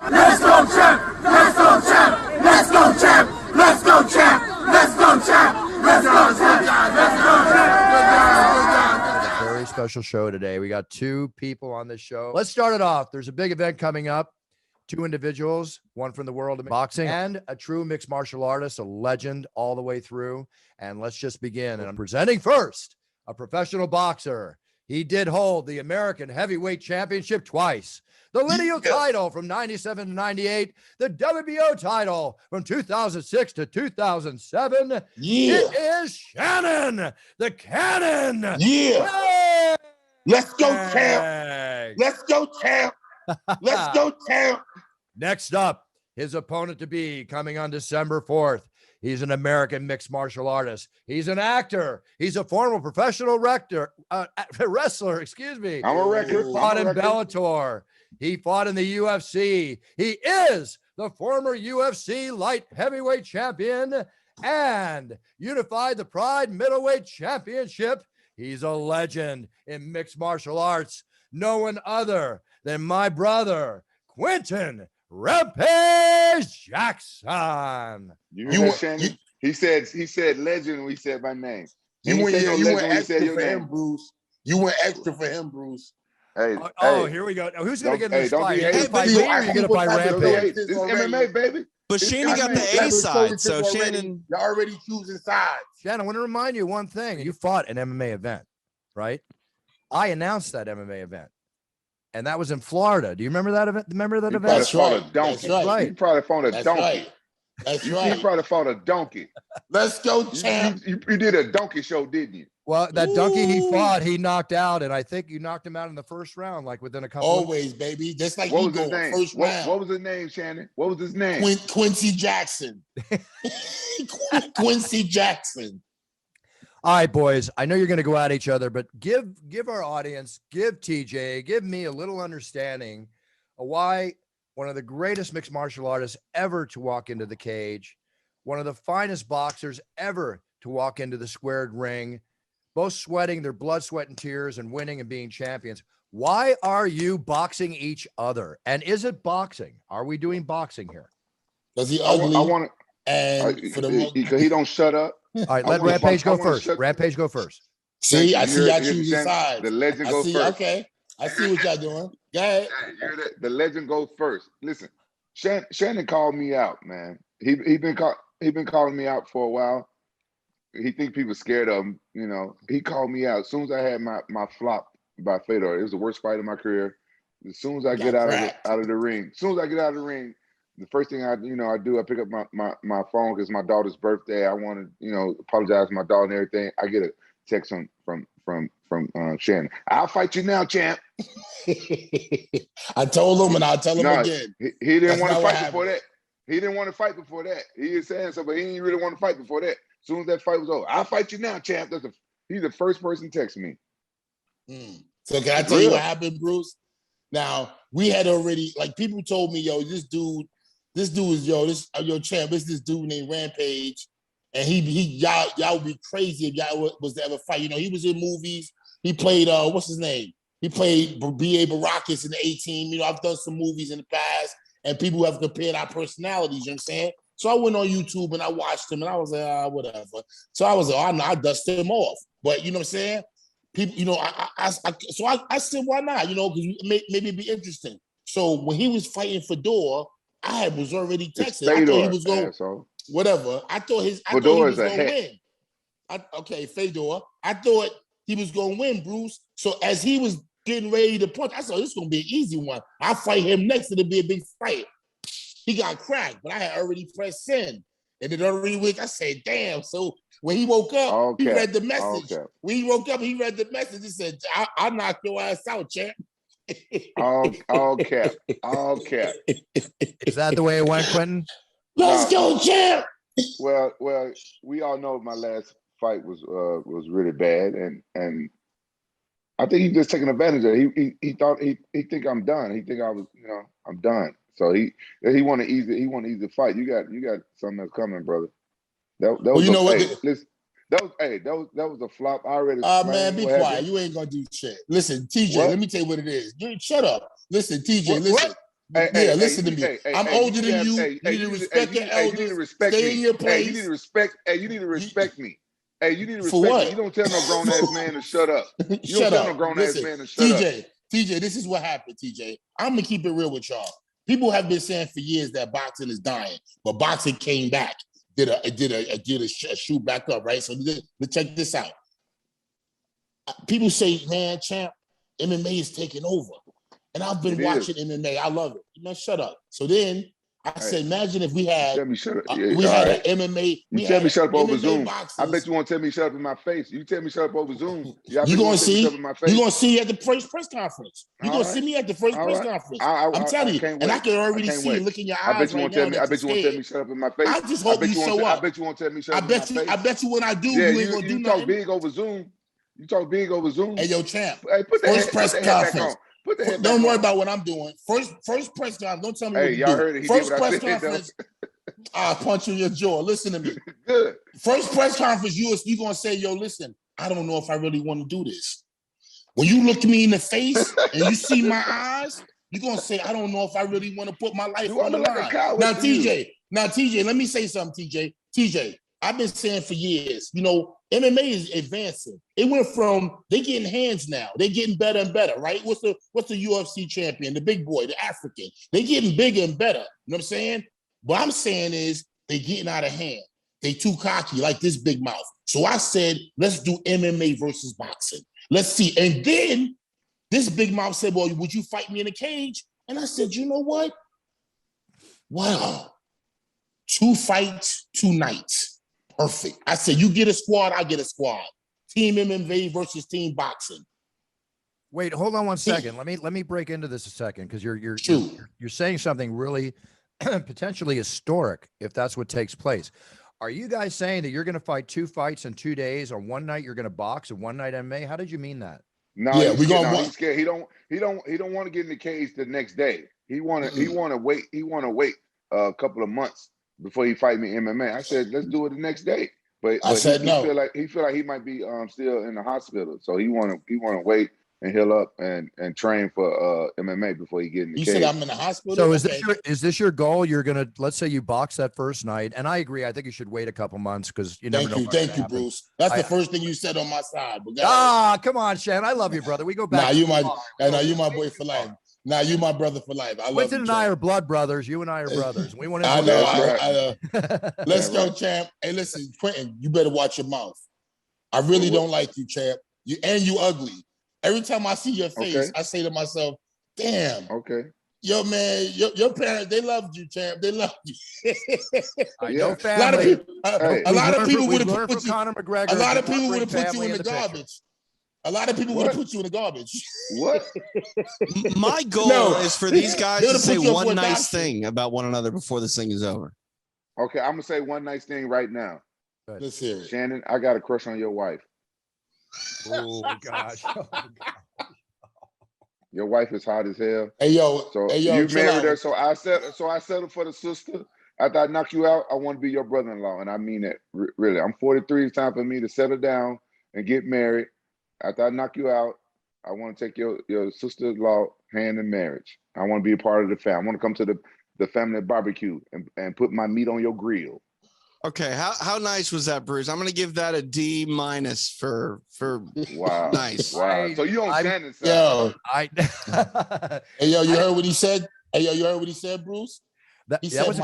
Let's go, champ! Let's go, champ! Let's go, champ! Let's go, champ! Let's go, champ! Let's go, champ! Let's go, champ! Very special show today. We got two people on this show. Let's start it off. There's a big event coming up. Two individuals, one from the world of boxing and a true mixed martial artist, a legend all the way through. And let's just begin. And I'm presenting first a professional boxer. He did hold the American Heavyweight Championship twice, the lineal title from 97 to 98, the WBO title from 2006 to 2007. It is Shannon, the Cannon. Hey! Let's go, champ. Let's go, champ. Let's go, champ. Next up, his opponent to be coming on December 4th. He's an American mixed martial artist. He's an actor. He's a former professional wrestler, excuse me. I'm a wrestler. Fought in Bellator. He fought in the UFC. He is the former UFC light heavyweight champion and unified the Pride middleweight championship. He's a legend in mixed martial arts. No one other than my brother, Quentin Rampage Jackson. He said legend. We said my name. You went extra for him, Bruce. You went extra for him, Bruce. Hey, here we go. Now, who's going to get in this fight? You're going to fight me or you're going to fight Rampage? This is MMA, baby. But Shannon got the A side, so Shannon. You're already choosing sides. Shannon, I want to remind you one thing. You fought an MMA event, right? I announced that MMA event. And that was in Florida. Do you remember that event? Remember that event? That's right. That's right. You probably found a donkey. Right. That's right. You probably fought a donkey. Let's go, champ. You did a donkey show, didn't you? Well, that donkey he fought, he knocked out, and I think you knocked him out in the first round, like within a couple. Always, baby. Just like what you was his name? First round. What was his name, Shannon? What was his name? Quincy Jackson. Quincy Jackson. All right, boys. I know you're going to go at each other, but give our audience, give TJ, give me a little understanding of why one of the greatest mixed martial artists ever to walk into the cage, one of the finest boxers ever to walk into the squared ring, both sweating their blood, sweat, and tears and winning and being champions. Why are you boxing each other? And is it boxing? Are we doing boxing here? Because he ugly. I want to. And for the because he don't shut up. All right, let Rampage go first. Rampage go first. See, I see y'all choosing sides. The legend goes first. Okay, I see what y'all doing. Go ahead. The legend goes first. Listen, Shannon called me out, man. He been calling me out for a while. He think people scared of him. You know, he called me out as soon as I had my flop by Fedor. It was the worst fight of my career. As soon as I get out of the ring, the first thing I do, I pick up my phone because my daughter's birthday. I want to, apologize to my daughter and everything. I get a text from Shannon. I'll fight you now, champ. I told him and I'll tell him again. He didn't want to fight before that. He didn't want to fight before that. He is saying so, but he didn't really want to fight before that. As soon as that fight was over, I'll fight you now, champ. He's the first person to text me. So can I tell you what happened, Bruce? Now, we had already, people told me, this dude is, your champ. It's this dude named Rampage. And y'all would be crazy if y'all was to ever fight. He was in movies. He played, what's his name? He played B.A. Baracus in the A-Team. I've done some movies in the past, and people have compared our personalities, you know what I'm saying? So I went on YouTube and I watched him, and I was like, whatever. So I was like, I dusted him off. But you know what I'm saying? People, I said, why not? Because maybe it'd be interesting. So when he was fighting Fedor, I was already texting. I thought he was going, whatever. I thought he was going to win. Fedor. I thought he was going to win, Bruce. So as he was getting ready to punch, I thought this is going to be an easy one. I'll fight him next, it'll be a big fight. He got cracked, but I had already pressed send. And it already went, I said, damn. So when he woke up, he read the message. When he woke up, he read the message. He said, I'll knock your ass out, champ. All cap. Is that the way it went, Quentin? Let's go, champ. Well, we all know my last fight was really bad, and I think he's just taking advantage of it. He thought he think I'm done. He think I was, I'm done. So he want to ease the fight. You got something that's coming, brother. That was a flop. I already. Man, be quiet. You ain't gonna do shit. Listen, TJ, let me tell you what it is. Shut up. Listen, TJ, listen. Hey, listen to me. I'm older than you. You need to respect your elders. You need to respect Stay me. in your place. You need to respect. You need to respect me. You need to For respect what? me. You don't tell no grown ass man to shut up. You Shut don't tell up. no grown Listen, ass man to shut up. TJ, this is what happened, TJ. I'm gonna keep it real with y'all. People have been saying for years that boxing is dying, but boxing came back, did a shoot back up, right? So let's check this out. People say, man, champ, MMA is taking over. And I've been watching MMA. I love it. Man, shut up. So then I said, imagine if we had tell me shut up. We had an MMA. You tell me shut up over Zoom. Boxers. I bet you won't tell me shut up in my face. You tell me shut up over Zoom. You're gonna see. You're gonna see at the first press conference. You're gonna see me at the first press conference. I'm telling you, and I can already see it. Look in your eyes. I bet you won't tell me. I bet you won't tell me shut up in my face. I just hope you show up. I bet you won't tell me shut up in my face. I bet you when I do, yeah, you ain't gonna do nothing. You talk big over Zoom. You talk big over Zoom. Hey, yo, champ. Hey, put the first press conference. Don't worry on. about what I'm doing. First press conference. Don't tell me what to do. Y'all heard it. He first did what press conference. I'll punch you in your jaw. Listen to me. Good. First press conference, you gonna say, yo, listen, I don't know if I really want to do this. When you look me in the face and you see my eyes, you're gonna say, I don't know if I really want to put my life on the line. Now, TJ, let me say something, TJ, I've been saying for years, MMA is advancing. It went from they getting hands now. They're getting better and better, right? What's the UFC champion, the big boy, the African? They getting bigger and better. You know what I'm saying? What I'm saying is they getting out of hand. They too cocky, like this big mouth. So I said, let's do MMA versus boxing. Let's see. And then this big mouth said, well, would you fight me in a cage? And I said, you know what? Wow. 2 fights, 2 nights. Perfect. I said, you get a squad, I get a squad. Team MMA versus team boxing. Wait, hold on one second. Let me break into this a second, because you're saying something really potentially historic if that's what takes place. Are you guys saying that you're going to fight 2 fights in 2 days, or one night you're going to box and one night MMA? How did you mean that? No, yeah, he's scared. He don't want to get in the cage the next day. He want to wait. He want to wait a couple of months before he fight me MMA. I said, let's do it the next day. But I said no. He feel like he might be still in the hospital, so he want to wait and heal up and train for MMA before he get in the cage. You said I'm in the hospital? So is this your goal? You're going to, let's say you box that first night, and I agree. I think you should wait a couple months, because you never know. Thank you, Bruce. That's the first thing you said on my side. Come on, Shannon. I love you, brother. We go back. you my boy for life. Now you my brother for life. I love Winston you, and I are blood brothers. You and I are brothers. We want to. I know. Let's go, champ. Hey, listen, Quentin, you better watch your mouth. I really don't like you, champ. You ugly. Every time I see your face, I say to myself, damn. Okay. Yo, man, your parents, they loved you, champ. They loved you. I know family. A lot of people would have put you. Conor McGregor. A lot of people would have put you in the garbage. A lot of people would have put you in the garbage. What? My goal is for these guys to say one nice thing about one another before this thing is over. Okay, I'm gonna say one nice thing right now. Let's hear it. Shannon, I got a crush on your wife. Oh gosh. Your wife is hot as hell. Hey yo, you married her. So I settled for the sister. After I knock you out, I want to be your brother-in-law, and I mean that really. I'm 43. It's time for me to settle down and get married. After I knock you out, I want to take your sister-in-law hand in marriage. I want to be a part of the family. I want to come to the family barbecue and put my meat on your grill. Okay, how nice was that, Bruce? I'm gonna give that a D- for wow. Nice. Wow. So you on Shannon's side? Yo, hey yo, you heard what he said? Hey yo, you heard what he said, Bruce? That was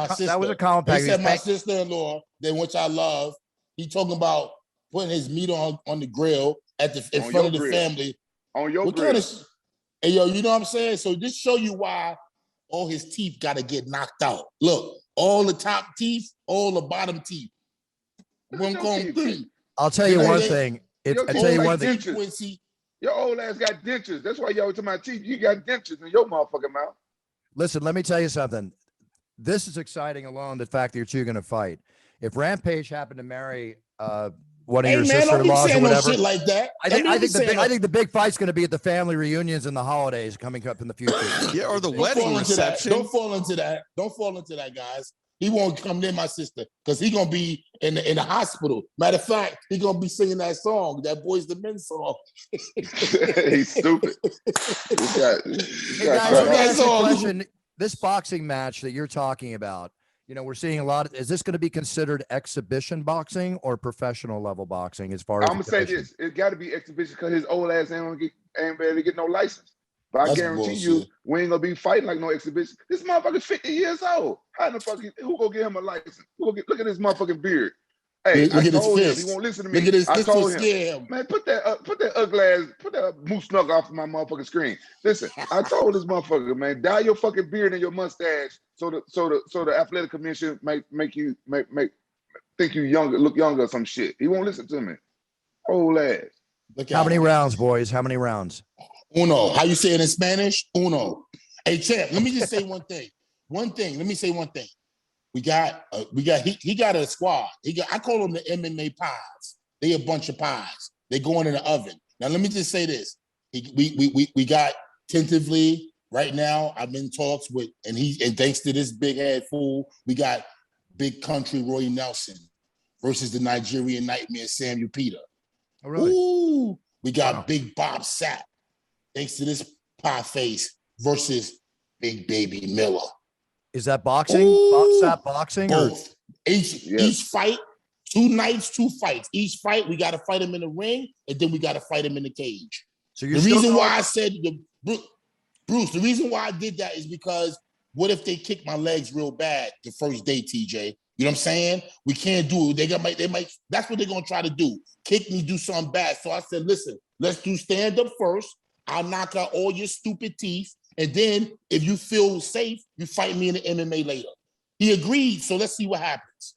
a compliment. He said my sister-in-law, which I love. He talking about putting his meat on the grill in front of the family. On your grill. Hey yo, you know what I'm saying? So this show you why all his teeth got to get knocked out. Look. All the top teeth, all the bottom teeth. One comb 3. I'll tell you one thing. I'll tell you one thing. Your old ass got dentures. That's why you always talking about teeth. You got dentures in your motherfucking mouth. Listen, let me tell you something. This is exciting alone, the fact that you're two going to fight. If Rampage happened to marry one of your sister-in-laws or whatever, no shit like that. I think the big fight's going to be at the family reunions and the holidays coming up in the future. Yeah, or the wedding reception. Don't fall into that. Don't fall into that, guys. He won't come near my sister because he's gonna be in the hospital. Matter of fact, he's gonna be singing that song, that Boys the Men song. He's stupid. This boxing match that you're talking about, you know, we're seeing a lot. Is this going to be considered exhibition boxing or professional level boxing as far as I'm gonna say this: it got to be exhibition because his old ass ain't ready to get no license. But I guarantee you, we ain't gonna be fighting like no exhibition. This motherfucker's 50 years old. How the fuck? Who gonna give him a license? Look at this motherfucking beard. Hey, I told him he won't listen to me. Look at his I told him, man, put that ugly ass, put that moose snug off of my motherfucking screen. Listen, I told this motherfucker, man, dye your fucking beard and your mustache so the athletic commission make you think you younger, look younger or some shit. He won't listen to me. Old ass. How many rounds, boys? How many rounds? Uno. How you say it in Spanish? Uno. Hey, champ, let me just say one thing. Let me say one thing. He got a squad. I call them the MMA pies. They a bunch of pies. They going in the oven. Now let me just say this. We got tentatively right now. I'm in talks with, and thanks to this big head fool, we got Big Country Roy Nelson versus the Nigerian Nightmare Samuel Peter. Oh, really? Ooh, we got Big Bob Sapp, thanks to this pie face, versus Big Baby Miller. Is that boxing? Bob Sapp boxing? Both. Each fight, 2 nights, 2 fights. Each fight, we got to fight him in the ring, and then we got to fight him in the cage. So the reason why I said, Bruce, the reason why I did that is because what if they kick my legs real bad the first day, TJ? You know what I'm saying? We can't do it. They might. That's what they're gonna try to do. Kick me, do something bad. So I said, listen, let's do stand up first. I'll knock out all your stupid teeth. And then if you feel safe, you fight me in the MMA later. He agreed. So let's see what happens.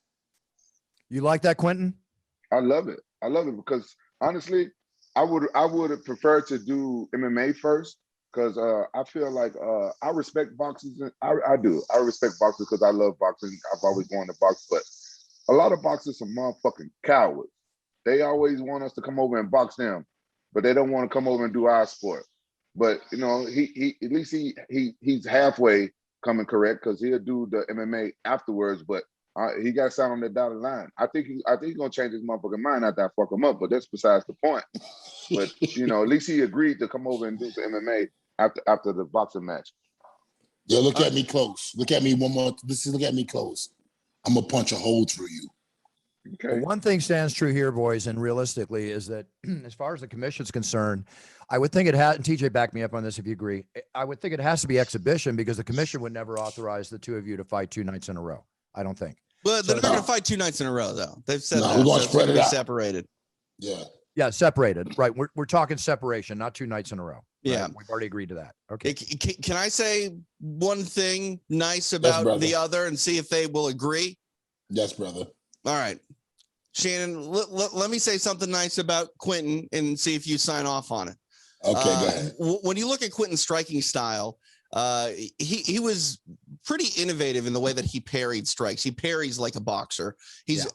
You like that, Quentin? I love it. I love it because honestly, I would have preferred to do MMA first because I feel like I respect boxers. I do. I respect boxers because I love boxing. I've always wanted to box, but a lot of boxers are motherfucking cowards. They always want us to come over and box them, but they don't want to come over and do our sport. But you know, he at least he's halfway coming correct because he'll do the MMA afterwards. But he got signed on that dotted line. I think he's gonna change his motherfucking mind after I fuck him up. But that's besides the point. But you know, at least he agreed to come over and do the MMA after the boxing match. Yo, look at me close. Look at me one more. Look at me close. I'm gonna punch a hole through you. Okay. Well, one thing stands true here, boys, and realistically is that as far as the commission's concerned, I would think it had, and TJ back me up on this if you agree, I would think it has to be exhibition because the commission would never authorize the two of you to fight 2 nights in a row. I don't think. But they're not going to fight 2 nights in a row, though. They've said we're going to spread it out. Separated. Yeah. Yeah, separated. Right. We're talking separation, not 2 nights in a row. Right? Yeah. We've already agreed to that. Okay. Can I say one thing nice about the other and see if they will agree? Yes, brother. All right. Shannon, let me say something nice about Quentin and see if you sign off on it. Okay, go ahead. When you look at Quentin's striking style, he was pretty innovative in the way that he parried strikes. He parries like a boxer. He's,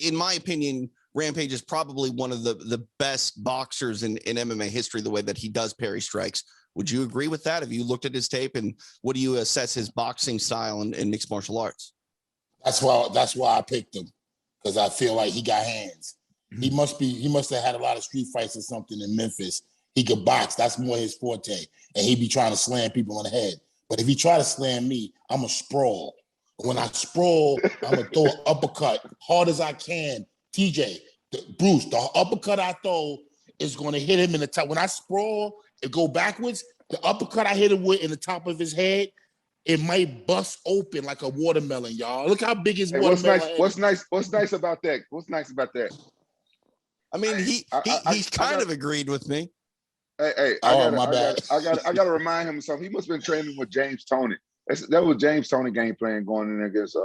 in my opinion, Rampage is probably one of the best boxers in MMA history, the way that he does parry strikes. Would you agree with that? Have you looked at his tape, and what do you assess his boxing style in mixed martial arts? That's why I picked him, because I feel like he got hands. He must have had a lot of street fights or something in Memphis. He could box. That's more his forte. And he be trying to slam people on the head. But if he try to slam me, I'm a sprawl. When I sprawl, I'm going to throw an uppercut hard as I can. TJ, Bruce, the uppercut I throw is going to hit him in the top. When I sprawl and go backwards, the uppercut I hit him with in the top of his head, it might bust open like a watermelon, y'all. Look how big his watermelon is. What's nice about that? What's nice about that? I mean, he's kind of agreed with me. Hey, I gotta remind him of something. He must have been training with James Toney. That was James Toney game plan going in against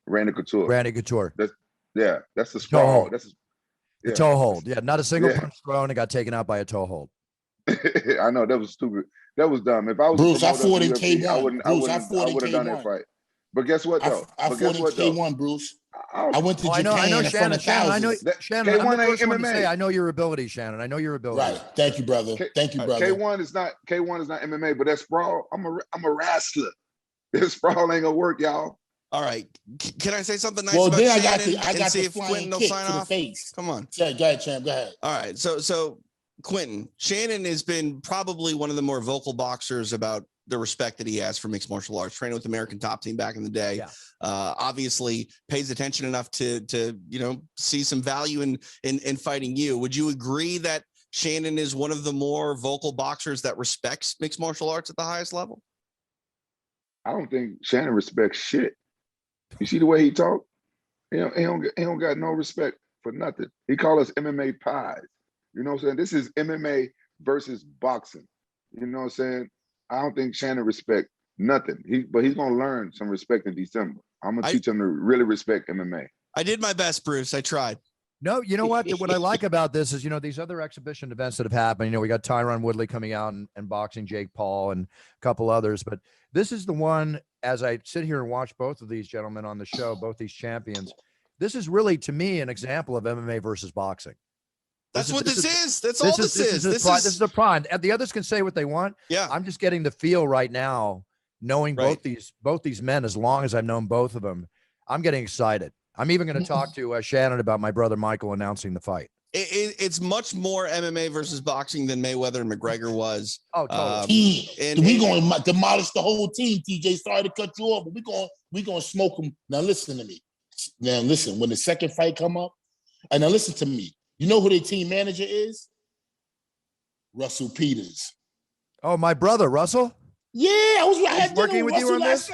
Randy Couture. Randy Couture. That's the sprawl. That's the toe hold. Yeah, not a single punch thrown and got taken out by a toe hold. I know that was stupid. That was dumb. If I was Bruce, I fought in K1. I would have done that fight. But guess what though? I fought in K1, Bruce. I went to Japan. I know, Shannon. Shannon. K1 I'm the first ain't one to MMA. say, I know your ability, Shannon. I know your ability. Right. Thank you, brother. K1 is not MMA, but that sprawl. I'm a wrestler. This sprawl ain't gonna work, y'all. All right. Can I say something nice about Shannon? I got see the if flying Quentin will kick sign to the off? face. Come on. Yeah, go ahead, champ. Go ahead. All right. So Quentin, Shannon has been probably one of the more vocal boxers about the respect that he has for mixed martial arts, training with American Top Team back in the day. Obviously pays attention enough to see some value in fighting you. Would you agree that Shannon is one of the more vocal boxers that respects mixed martial arts at the highest level? I don't think Shannon respects shit. You see the way he talk? He don't got no respect for nothing. He call us MMA pies. You know what I'm saying? This is MMA versus boxing. You know what I'm saying? I don't think Shannon respect nothing. But he's gonna learn some respect in December. I'm gonna teach him to really respect MMA. I did my best, Bruce. I tried. No, you know what? What I like about this is, these other exhibition events that have happened, we got Tyron Woodley coming out and boxing Jake Paul and a couple others, but this is the one, as I sit here and watch both of these gentlemen on the show, both these champions, this is really, to me, an example of MMA versus boxing. That's what this is. That's all this is. This is the prime. And the others can say what they want. Yeah. I'm just getting the feel right now, knowing both these men, as long as I've known both of them, I'm getting excited. I'm even going to talk to Shannon about my brother Michael announcing the fight. It's much more MMA versus boxing than Mayweather and McGregor was. Oh, totally. We're going to demolish the whole team, TJ. Sorry to cut you off, but we're going to smoke them. Now, listen to me. Now, listen, when the second fight come up, and now listen to me. You know who their team manager is? Russell Peters. Oh, my brother, Russell? Yeah, I had working with you on this?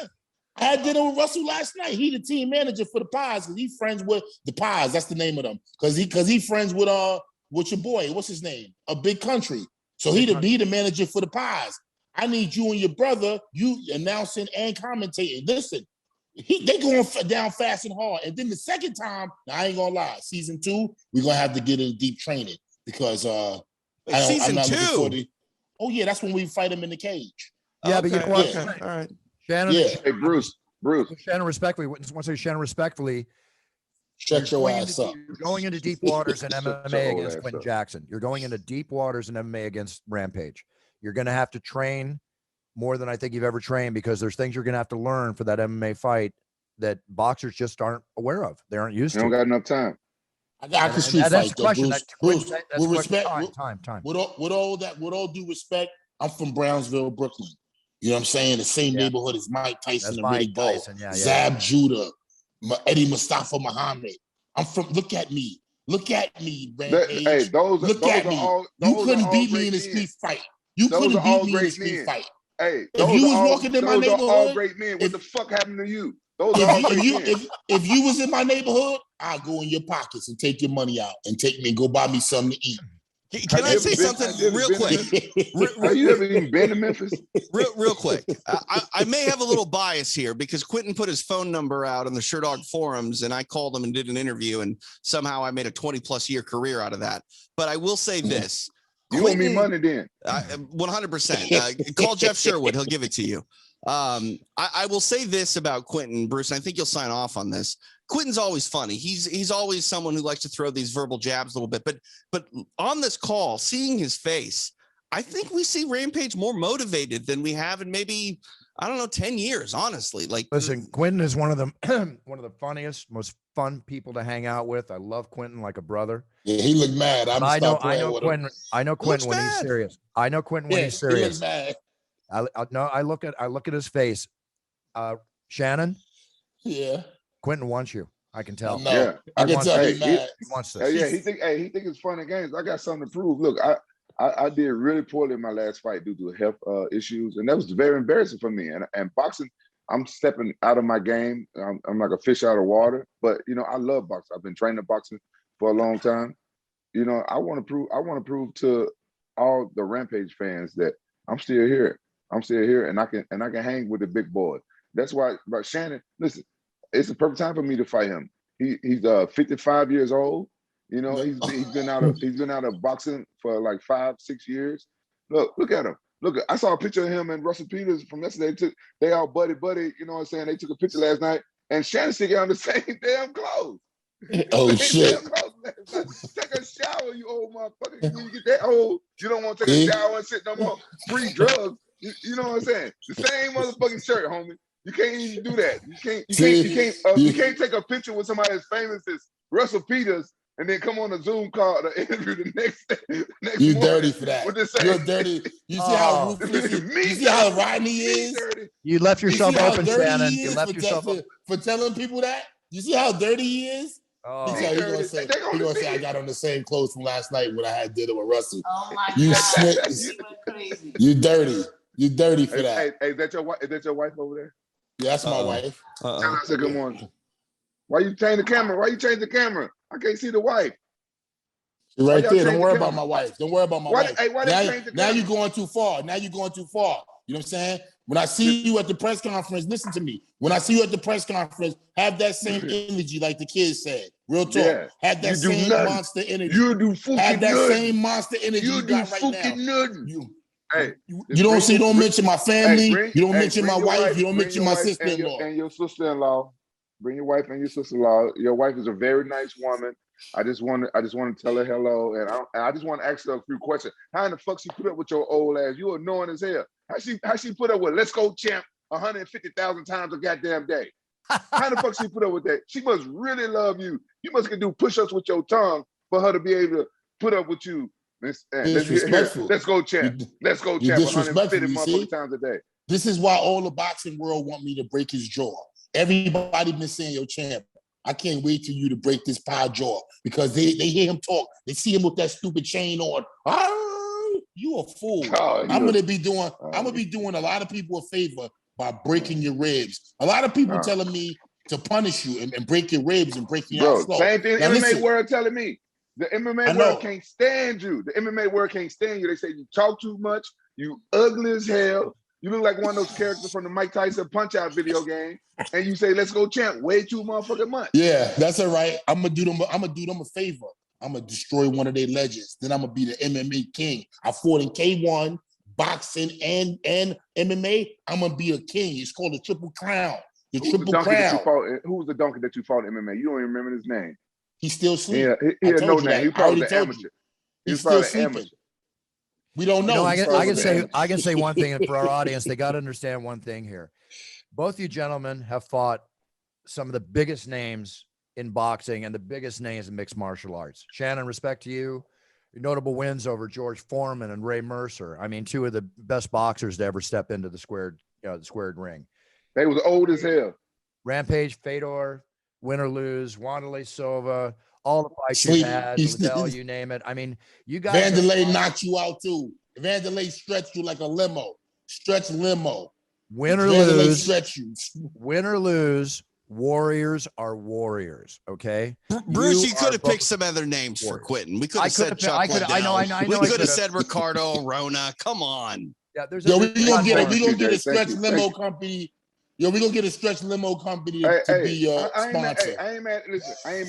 I had dinner with Russell last night. He the team manager for the Pies because he's friends with the Pies. That's the name of them. Because he friends with your boy. What's his name? A Big Country. So he the manager for the Pies. I need you and your brother, you announcing and commentating. Listen, they going down fast and hard. And then the second time, now I ain't gonna lie, season 2, we're gonna have to get in deep training because season 2. Oh yeah, that's when we fight him in the cage. Yeah, but you know what? Okay. All right. Shannon, Hey, Bruce. Shannon, respectfully, Shut your ass up. You're going into deep waters in MMA against Quentin Jackson. You're going into deep waters in MMA against Rampage. You're going to have to train more than I think you've ever trained because there's things you're going to have to learn for that MMA fight that boxers just aren't aware of. They aren't used to. They don't got enough time. I can street fight, though, Bruce. With respect, time. With all due respect, I'm from Brownsville, Brooklyn. You know what I'm saying? The same neighborhood as Mike Tyson and Riddick Bowe, Zab Judah, Eddie Mustafa Muhammad. I'm from. Look at me, Rampage. Hey, look at me. You couldn't beat me in a street fight. You couldn't beat me in a street fight. Hey, if you was walking in my neighborhood, all great men. What the fuck happened to you? If you was in my neighborhood, I'll go in your pockets and take your money out and take me and go buy me something to eat. Can I say something real quick? Have you ever even been to Memphis? Real quick. I may have a little bias here because Quentin put his phone number out on the Sherdog forums and I called him and did an interview and somehow I made a 20+ year career out of that. But I will say this. You owe me money then. 100%. Call Jeff Sherwood. He'll give it to you. I will say this about Quentin, Bruce, and I think you'll sign off on this. Quentin's always funny. He's always someone who likes to throw these verbal jabs a little bit, but on this call, seeing his face, I think we see Rampage more motivated than we have in maybe, I don't know, 10 years, honestly. Like, listen, Quentin is one of the funniest, most fun people to hang out with. I love Quentin like a brother. Yeah, he looked mad. I know Quentin when he's serious. I know Quentin when he's serious. He mad. I look at his face. Shannon. Yeah. Quentin wants you. I can tell. No, yeah. I can tell he's mad. He wants this. Yeah, he think it's fun and games. I got something to prove. Look, I did really poorly in my last fight due to health issues, and that was very embarrassing for me. And boxing, I'm stepping out of my game. I'm like a fish out of water. But I love boxing. I've been training boxing for a long time. I want to prove to all the Rampage fans that I'm still here. And I can hang with the big boys. That's why. But Shannon, listen, it's the perfect time for me to fight him. He's 55 years old. He's been out of boxing for like 5-6 years. Look at him. I saw a picture of him and Russell Peters from yesterday. They all buddy. You know what I'm saying? They took a picture last night, and Shannon sitting on the same damn clothes. Oh shit! Take a shower, you old motherfucker. When you get that old, you don't want to take a shower and sit no more. Free drugs. You know what I'm saying? The same motherfucking shirt, homie. You can't even do that. You can't take a picture with somebody as famous as Russell Peters and then come on a Zoom call to interview the next You morning dirty for that. with the same. You're dirty. You see how ruthless you see how Rodney is? You left yourself you see how open, dirty Shannon. he You is left yourself open. for telling people that? You see how dirty he is? Oh. He gonna say I got on the same clothes from last night when I had dinner with Russell. Oh my You God. snitch. He went crazy. You dirty. You dirty for Hey, that. hey, is that your wife? Is that your wife over there? Yeah, that's my wife. Tell her I said good morning. Why you change the camera? Why you change the camera? I can't see the wife. She's right there. change Don't the worry camera? about my wife. Don't worry about my wife. Hey, why they change the Now camera? you're going too far. Now you're going too far. You know what I'm saying? When I see you at the press conference, listen to me. When I see you at the press conference, have that same energy like the kids said. Real talk. Yeah. Have that same monster energy. You do fucking Have that nothing. same monster energy you got right now. Nothing. Hey, you don't mention my family. You don't mention my wife. You don't mention my sister-in-law. And your sister-in-law. Bring your wife and your sister-in-law. Your wife is a very nice woman. I just want to tell her hello, and I just want to ask her a few questions. How in the fuck she put up with your old ass? You annoying as hell. How she put up with "Let's Go Champ" 150,000 times a goddamn day? How the fuck she put up with that? She must really love you. You must can do push-ups with your tongue for her to be able to put up with you. Let's go champ. Let's go champ 150 motherfucking times a day. This is why all the boxing world want me to break his jaw. Everybody been saying, yo, champ, I can't wait till you to break this pie jaw because they hear him talk. They see him with that stupid chain on. You a fool. I'm gonna be doing a lot of people a favor by breaking your ribs. A lot of people telling me to punish you and break your ribs and break you out slow. Same thing Now, MMA world telling me. The MMA world can't stand you. The MMA world can't stand you. They say you talk too much, you ugly as hell. You look like one of those characters from the Mike Tyson Punch-Out video game, and you say, "Let's go champ" way too motherfucking much. Yeah, that's all right. I'm gonna do them a favor. I'm gonna destroy one of their legends. Then I'm gonna be the MMA king. I fought in K1, boxing, and MMA. I'm gonna be a king. It's called the Triple Crown. The Triple Crown. Who was the donkey that you fought in MMA? You don't even remember his name. He's still sleeping. Yeah, he had no name. He probably an amateur. He's still sleeping. We don't know. I can say one thing for our audience. They got to understand one thing here. Both you gentlemen have fought some of the biggest names in boxing and the biggest names in mixed martial arts. Shannon, respect to you. Notable wins over George Foreman and Ray Mercer. I mean, two of the best boxers to ever step into the squared ring. They was old as hell. Rampage, Fedor, win or lose, Wanderlei Silva, all the fights you had, Liddell, you name it. I mean, you guys. Vanderlei knocked you out too. Vanderlei stretched you like a limo. Stretch limo. Win or lose. Stretch you. Win or lose. Warriors are warriors. Okay, Bruce, you could have picked some other names for quitting. We could have said Chuck Liddell. I know. We could have said Ricardo Rona. Come on. Yeah, there's. Yo, we gonna get a stretch limo company. Yo, we gonna get a stretch limo company to be your sponsor. I ain't mad. Listen, I ain't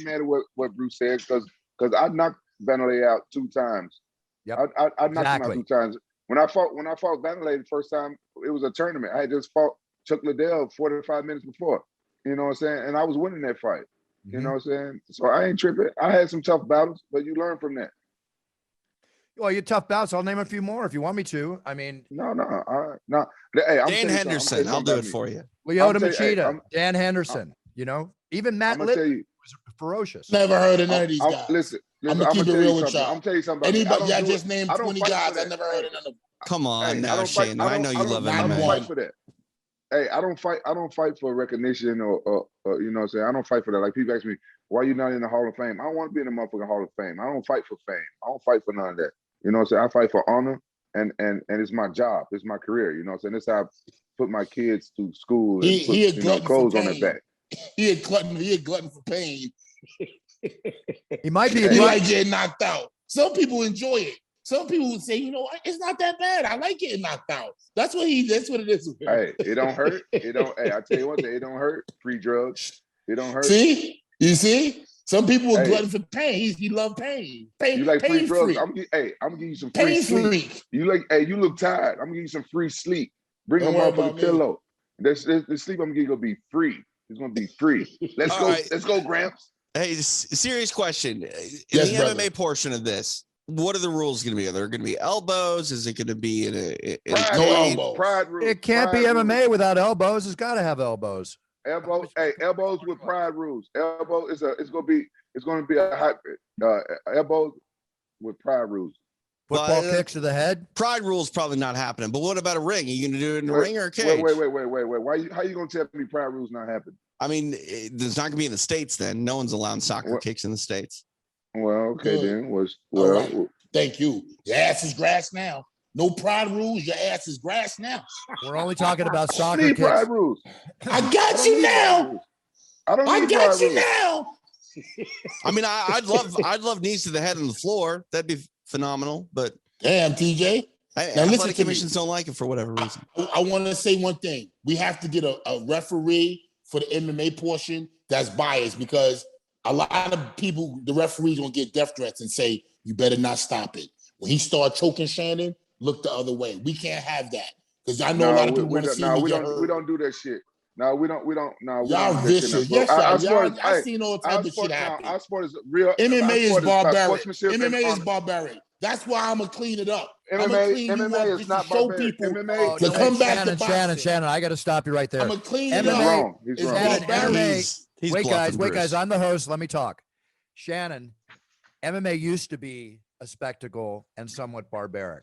mad at what Bruce said because I knocked Vanderlei out 2 times. Yep. I knocked him out 2 times. When I fought Vanderlei the first time, it was a tournament. I had just fought Chuck Liddell 45 minutes before. You know what I'm saying? And I was winning that fight. You know what I'm saying? So I ain't tripping. I had some tough battles, but you learn from that. Well, you tough bouts. I'll name a few more if you want me to. I mean, no. Hey, Dan Henderson, I'll do it for you. Lyoto Machida, Dan Henderson. Even Matt Litt was ferocious. Never heard of none of these guys. Listen, I'm gonna keep it real with y'all. I'm tell you something. Anybody, y'all just named 20 guys. I never heard of none of them. Come on now, Shane. I know you love MMA. I don't fight for that. Hey, I don't fight for recognition or you know what I'm saying? I don't fight for that. Like people ask me, why are you not in the Hall of Fame? I don't want to be in the motherfucking Hall of Fame. I don't fight for fame. I don't fight for none of that. You know what I'm saying? I fight for honor and it's my job. It's my career. You know what I'm saying? That's how I put my kids through school and put clothes on their back. He a glutton for pain. He might be. He like getting knocked out. Some people enjoy it. Some people would say, you know what, it's not that bad. I like getting knocked out. That's what it is. Hey, it don't hurt. Hey, I tell you one thing, it don't hurt. Free drugs. It don't hurt. See? You see? Some people are glutton for pain. He love pain. You like free drugs? I'm gonna give you some free sleep. You look tired. I'm gonna give you some free sleep. Bring a motherfucking pillow. The sleep I'm gonna give you gonna be free. It's gonna be free. Let's go. Right. Let's go, Gramps. Hey, serious question. In the MMA portion of this, what are the rules going to be? Are there going to be elbows? Is it going to be no elbows? Pride rules. It can't be MMA without elbows. It's got to have elbows. Elbows with pride rules. Elbow it's gonna be It's going to be a hot elbows with pride rules. Football kicks to the head. Pride rules probably not happening. But what about a ring? Are you going to do it in a ring or a cage? Wait. How you going to tell me pride rules not happening? I mean, there's not going to be in the States then. No one's allowing soccer kicks in the States. Well, okay Good. then. All right. Thank you. Your ass is grass now. No pride rules. Your ass is grass now. We're only talking about soccer need kicks. pride rules. I got you now. I got you now. I mean, I'd love knees to the head and the floor. That'd be phenomenal. But damn, TJ. Now athletic commissions don't like it for whatever reason. I want to say one thing. We have to get a referee for the MMA portion that's biased, because a lot of people, the referees, gonna get death threats and say, you better not stop it. When he started choking Shannon, look the other way. We can't have that, because I know a lot of people want to see me get hurt. We don't do that shit. No, we don't. No, y'all vicious. Yes, I seen all type of shit happen. Our sport is real. MMA is barbaric. MMA is barbaric. That's why I'm gonna clean it up. MMA is not show barbaric. people MMA to come back to boxing. Shannon, I got to stop you right there. I'm gonna clean it MMA up. He's wrong. MMA. He's Wait, bluffing, guys. I'm the host. Let me talk. Shannon, MMA used to be a spectacle and somewhat barbaric.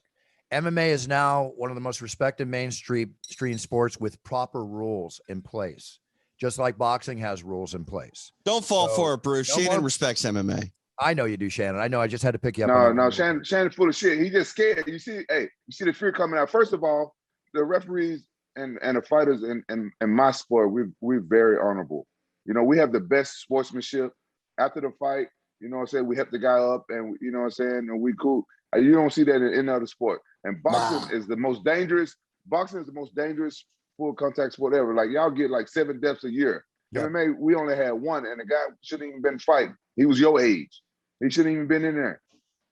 MMA is now one of the most respected mainstream sports with proper rules in place, just like boxing has rules in place. Don't fall for it, Bruce. Shannon respects MMA. I know you do, Shannon. I know. I just had to pick you up. No, Shannon's full of shit. He just scared. You see the fear coming out. First of all, the referees and the fighters in my sport, we're very honorable. You know, we have the best sportsmanship. After the fight, you know what I'm saying, we help the guy up, and you know what I'm saying, and we cool. You don't see that in any other sport. And boxing is the most dangerous. Boxing is the most dangerous full contact sport ever. Like, y'all get like 7 deaths a year. Yep. MMA, we only had 1, and the guy shouldn't even been fighting. He was your age. He shouldn't even been in there.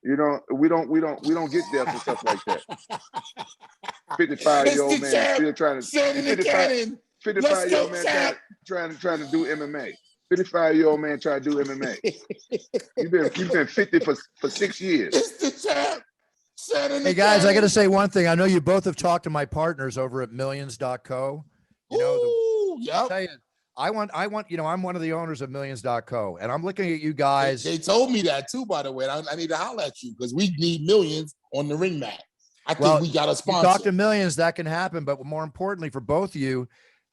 You know, we don't get deaths and stuff like that. 55-year-old man still trying to 55-year-old man trying to do MMA. 55-year-old man trying to do MMA. You've been 50 for 6 years. It's the champ. Hey guys, I got to say one thing. I know you both have talked to my partners over at millions.co. You know, tell you, I want, you know, I'm one of the owners of millions.co, and I'm looking at you guys. They told me that too, by the way. I need to holler at you, because we need millions on the ring mat. I think we got a sponsor. Talk to millions, that can happen. But more importantly for both of you,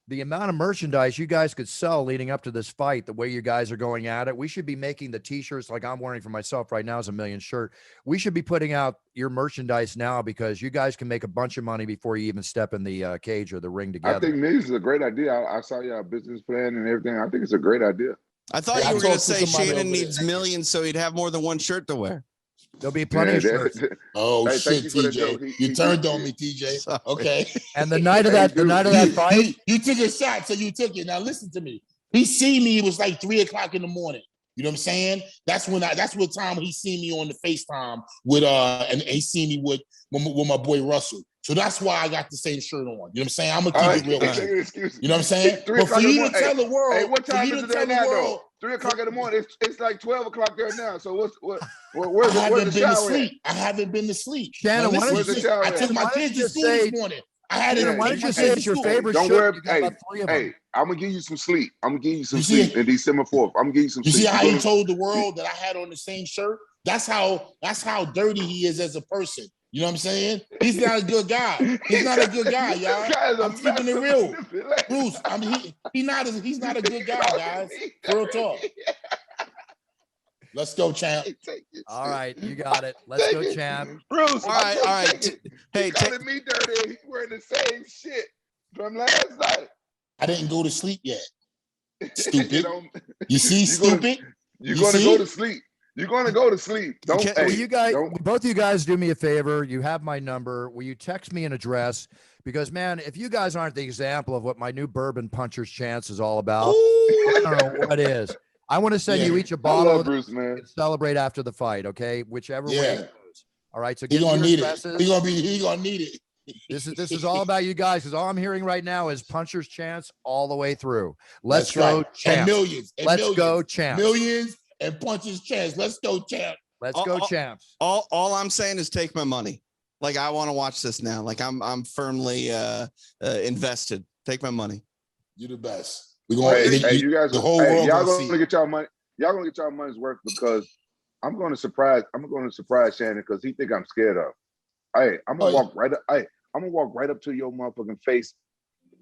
the amount of merchandise you guys could sell leading up to this fight, the way you guys are going at it, we should be making the t-shirts like I'm wearing for myself right now is a Million shirt. We should be putting out your merchandise now, because you guys can make a bunch of money before you even step in the cage or the ring together. I think Millions is a great idea. I saw your business plan and everything. I think it's a great idea. I thought you were going to say Shannon needs millions so he'd have more than 1 shirt to wear. There'll be plenty of shirts. Oh, shit, TJ. You turned on me, TJ. Sorry. Okay. And the night of that fight. You took a shot, so you took it. Now listen to me. He see me, it was like 3 o'clock in the morning. You know what I'm saying? That's what time he see me on the FaceTime with and he see me with my boy Russell. So that's why I got the same shirt on. You know what I'm saying? I'm gonna keep it real. You know what I'm saying? But for you to tell the world, hey, what time is it there now, though? 3 o'clock in the morning. It's like 12 o'clock there now. So where's the shower? I haven't been to sleep. Shannon, I took my kids to school this morning. Why don't you say it's your favorite Don't shirt? worry. I'm gonna give you some sleep. I'm gonna give you some sleep in December 4th. I'm gonna give you some sleep. You see how he told the world that I had on the same shirt? That's how dirty he is as a person. You know what I'm saying? He's not a good guy. He's not a good guy, y'all. I'm keeping it real. Bruce, I mean, he's not a good guy, guys. Real talk. Let's go, champ. All right, you got it. Let's go, champ. Bruce, all right. Hey, calling me dirty. He's wearing the same shit from last night. I didn't go to sleep yet. Stupid. You see, stupid? You're going to go to sleep. You're going to go to sleep. Both of you guys do me a favor. You have my number. Will you text me an address? Because, man, if you guys aren't the example of what my new bourbon puncher's chance is all about, I don't know what is. I want to send you each a bottle Bruce, man. and celebrate after the fight, okay? Whichever way it goes. All right, so he's gonna need it. He's gonna need it. This is all about you guys, because all I'm hearing right now is puncher's chance all the way through. Let's go, champ. And millions. Let's go, champ. Millions and puncher's chance. Let's go, champ. Let's go, champs. All I'm saying is take my money. Like, I want to watch this now. Like, I'm firmly invested. Take my money. You're the best. We're going. You guys, the whole world y'all gonna gonna get y'all money. y'all gonna get y'all money's worth because I'm gonna surprise Shannon because he think I'm scared of. Hey, I'm gonna walk right up. Hey, I'm gonna walk right up to your motherfucking face.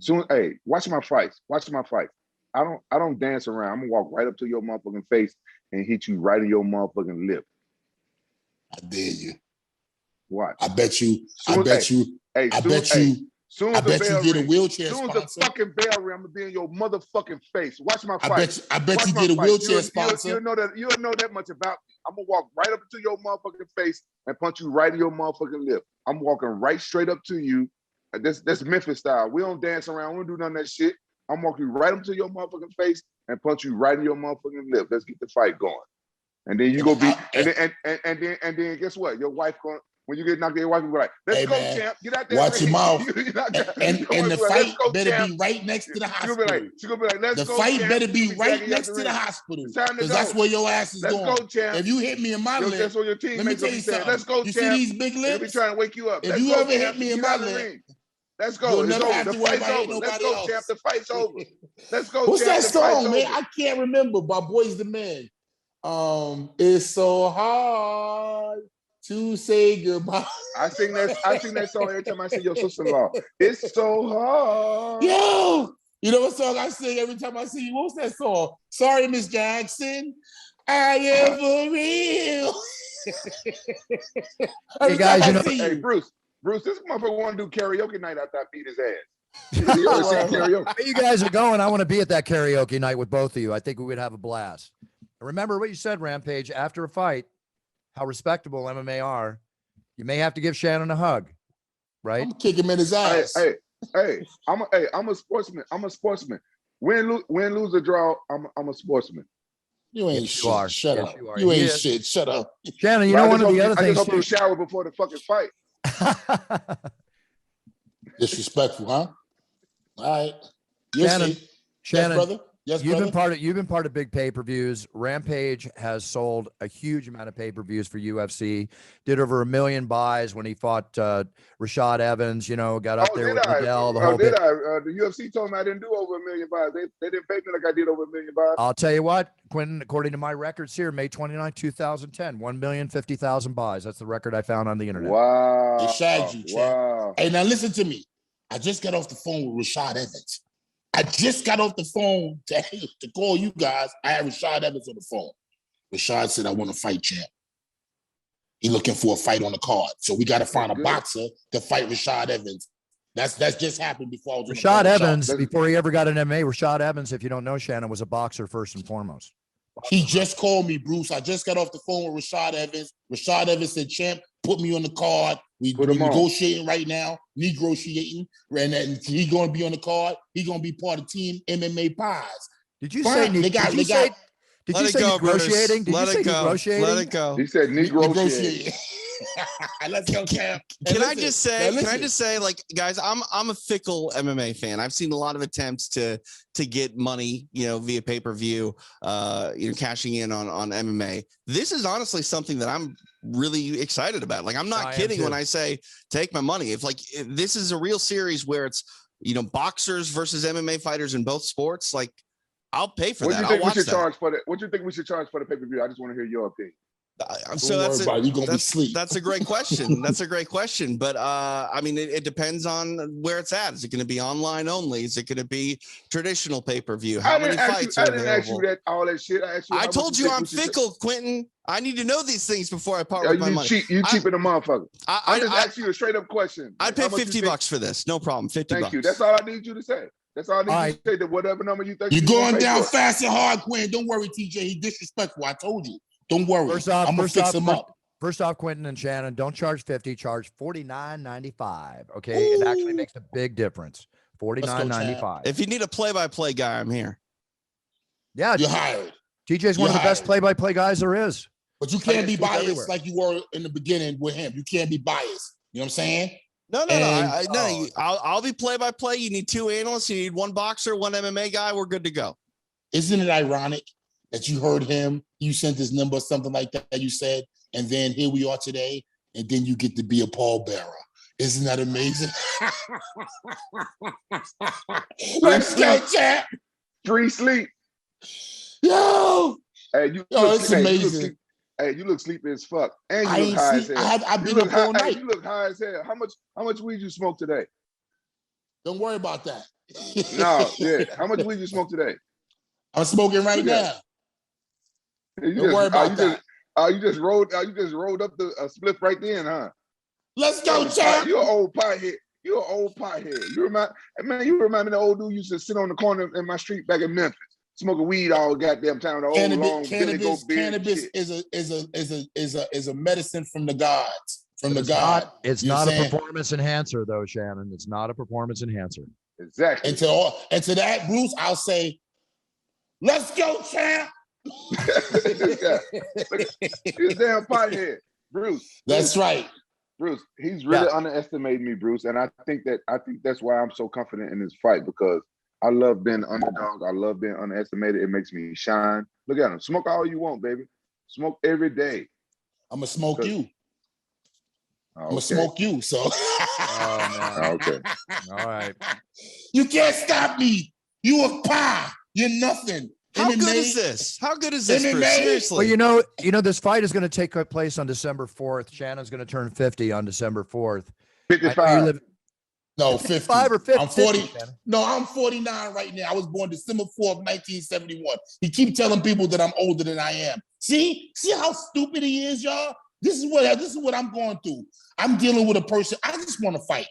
Soon, hey, watch my fights. Watch my fights. I don't dance around. I'm gonna walk right up to your motherfucking face and hit you right in your motherfucking lip. I dare you. What? I bet you. Soon, I bet you. Hey, I soon, bet hey, you. Soon I as the bet bell you get ring, a wheelchair soon sponsor. as the fucking bell ring, I'm gonna be in your motherfucking face. Watch my fight. I bet Watch you my get a fight. wheelchair sponsor. You know that much about me. I'm gonna walk right up to your motherfucking face and punch you right in your motherfucking lip. I'm walking right straight up to you. That's Memphis style. We don't dance around. We don't do none of that shit. I'm walking right up to your motherfucking face and punch you right in your motherfucking lip. Let's get the fight going. And then you go be and then guess what? Your wife going when you get knocked out, your wife will be like, let's go, champ. Get out there. Watch your mouth. and the like, fight better be right next to the hospital. She's gonna be like, let's the go. The fight champ. better be right next to the hospital. Because that's where your ass is going. Let's go, champ. If you hit me in my lip, that's what your teammates will be saying. Let's go, champ. You see these big lips? They'll be trying to wake you up. If you ever hit me in my lip, let's go. You'll never have to worry about hitting nobody else. Champ. The fight's over. Let's go, What's champ. that song, man? I can't remember by Boys the Men. It's so hard to say goodbye. I sing that song every time I see your sister-in-law. It's so hard. Yo, you know what song I sing every time I see you? What's that song? Sorry, Miss Jackson. I am for real. Hey guys, you know, hey Bruce, this motherfucker want to do karaoke night after I beat his ass. You ever seen karaoke? Where you guys are going, I want to be at that karaoke night with both of you. I think we would have a blast. Remember what you said, Rampage, after a fight, how respectable MMA are. You may have to give Shannon a hug, right? I'm kicking him in his ass. Hey, I'm a sportsman. I'm a sportsman. Win, lose, or draw, I'm a sportsman. You ain't shit. Shut up. You ain't shit. Shut up. Shannon, you know one of the other things. I just hope you shower before the fucking fight. Disrespectful, huh? All right. Shannon, yes, brother. Yes, you've been part of big pay-per-views. Rampage has sold a huge amount of pay-per-views for UFC. Did over 1 million buys when he fought Rashad Evans. You know, got up there with Liddell. The whole bit. The UFC told me I didn't do over 1 million buys. They didn't pay me like I did over 1 million buys. I'll tell you what, Quentin. According to my records here, May 29, 2010, 1,050,000 buys. That's the record I found on the internet. Wow. They shagged you, champ. Wow. Hey, now listen to me. I just got off the phone with Rashad Evans. I just got off the phone to call you guys. I had Rashad Evans on the phone. Rashad said, I want to fight, champ. He's looking for a fight on the card. So we got to find a boxer to fight Rashad Evans. That's just happened before I was Rashad Evans, before he ever got an MMA, Rashad Evans, if you don't know, Shannon, was a boxer first and foremost. He just called me, Bruce. I just got off the phone with Rashad Evans. Rashad Evans said, champ, put me on the card. We're negotiating right now, negotiating. And he's going to be on the card. He's going to be part of Team MMA Pies. Did you say negotiating? Did you say negotiating? Let it go. He said negotiating. Let's go, champ. Can I just say, like, guys, I'm a fickle MMA fan. I've seen a lot of attempts to get money, you know, via pay-per-view, cashing in on MMA. This is honestly something that I'm really excited about. Like, I'm not kidding when I say take my money. If this is a real series where it's, boxers versus MMA fighters in both sports, like, I'll pay for that. I'll watch that. What do you think we should charge for the pay-per-view? I just want to hear your opinion. So that's a great question. That's a great question. But I mean, it depends on where it's at. Is it going to be online only? Is it going to be traditional pay-per-view? How many fights are available? I didn't ask you all that shit. I told you I'm fickle, Quentin. I need to know these things before I part with my money. You cheap in a motherfucker. I just asked you a straight up question. I'd pay $50 for this. No problem. $50. Thank you. That's all I need you to say. That's all I need you to say. That whatever number you think you're going down fast and hard, Quentin. Don't worry, TJ. He's disrespectful. I told you. Don't worry. I'm gonna fix him up. First off, Quentin and Shannon, don't charge $50, charge $49.95. Okay, it actually makes a big difference. $49.95. If you need a play-by-play guy, I'm here. Yeah, you're hired. TJ's one of the best play-by-play guys there is. But you can't be biased like you were in the beginning with him. You can't be biased. You know what I'm saying? No. I'll be play-by-play. You need 2 analysts. You need 1 boxer, 1 MMA guy. We're good to go. Isn't it ironic that you heard him, you sent his number, something like that, you said, and then here we are today, and then you get to be a pallbearer. Isn't that amazing? Let's go, champ. 3 sleep. Yo, Hey, you Yo, look, it's hey, amazing. you look sleepy as fuck, and I you look ain't high as sleep. hell. I've You been look up high. all Hey, night. you look high as hell. How much weed you smoke today? Don't worry about that. No, yeah. How much weed you smoke today? I'm smoking right Look at now. You Don't worry about you that. you just rolled up the split right then, huh? Let's go, champ. You're an old pothead. You're an old pothead. You remind me of the old dude used to sit on the corner in my street back in Memphis, smoking weed all goddamn time. The old long Billy Goat beard. Cannabis is a medicine from the gods. From the It's God. not, it's You know not what I'm a saying? performance enhancer, though, Shannon. It's not a performance enhancer. Exactly. And to that, Bruce, I'll say, let's go, champ. This guy, look, he's a damn pothead, Bruce. That's right. Bruce, he's really underestimating me, Bruce, and I think that's why I'm so confident in this fight, because I love being underdog. I love being underestimated. It makes me shine. Look at him. Smoke all you want, baby. Smoke every day. I'm gonna smoke you. I'm gonna Okay. smoke you. So Oh, man. Okay. All right. you can't stop me. You a pie. You're nothing. How MMA, good is this? How good is this, MMA? Bruce? Seriously. Well, this fight is going to take place on December 4th. Shannon's going to turn 50 on December 4th. 55. No, 50. 55 or 50. I'm 40. 50, Shannon. No, I'm 49 right now. I was born December 4th, 1971. He keep telling people that I'm older than I am. See how stupid he is, y'all? This is what I'm going through. I'm dealing with a person. I just want to fight.